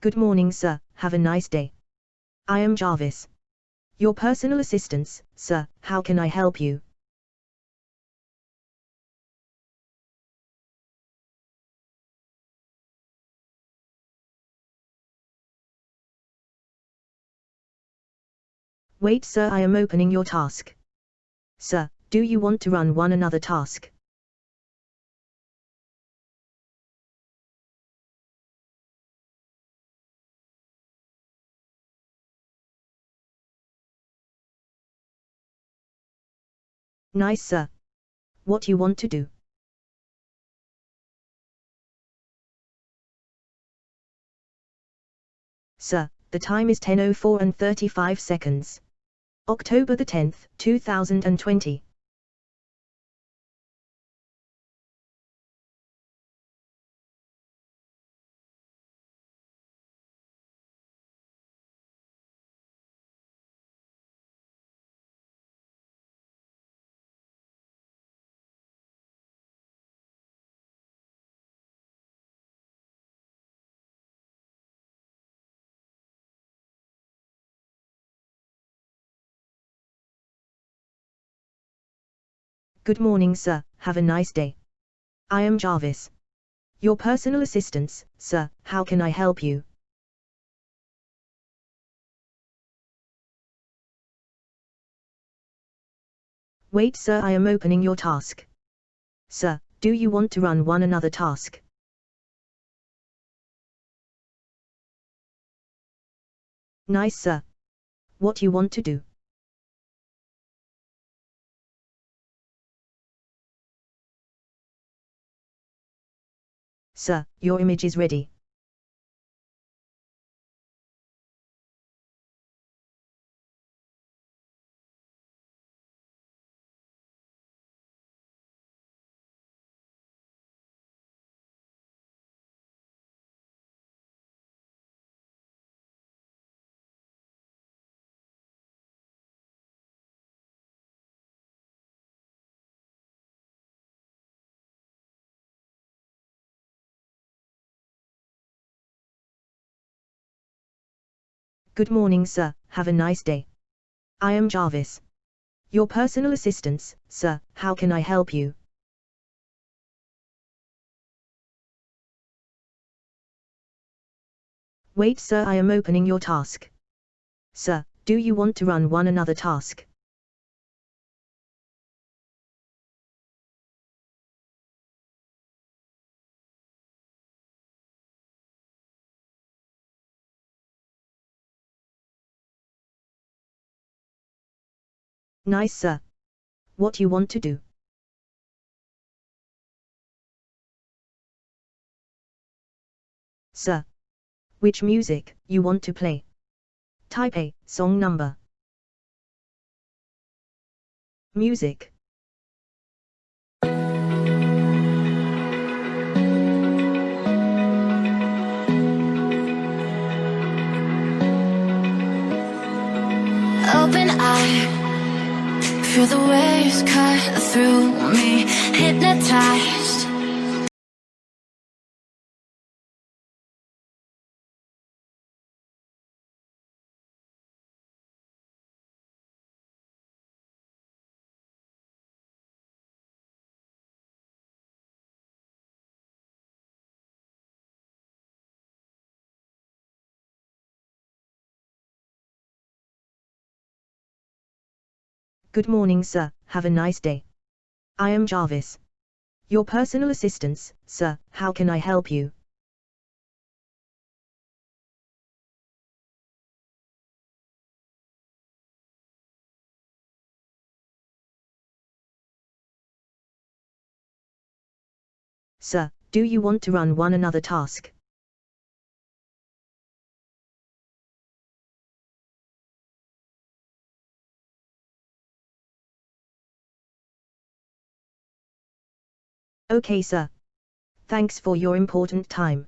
Good morning, sir. Have a nice day. I am Jarvis, your personal assistant, sir. How can I help you? Wait, sir, I am opening your task. Sir, do you want to run one another task? Nice, sir. What you want to do? Sir, the time is 10:04 and 35 seconds. October the 10th, 2020. Good morning, sir. Have a nice day. I am Jarvis, your personal assistant, sir. How can I help you? Wait, sir, I am opening your task. Sir, do you want to run one another task? Nice, sir. What you want to do? Sir, your image is ready. Good morning, sir. Have a nice day. I am Jarvis, your personal assistant, sir. How can I help you? Wait, sir, I am opening your task. Sir, do you want to run one another task? Nice, sir. What you want to do? Sir, which music you want to play? Type A, song number. Music. Open eye, feel the waves cut through me, hypnotized. Good morning, sir. Have a nice day. I am Jarvis, your personal assistant, sir. How can I help you? Sir, do you want to run one another task? Okay, sir. Thanks for your important time.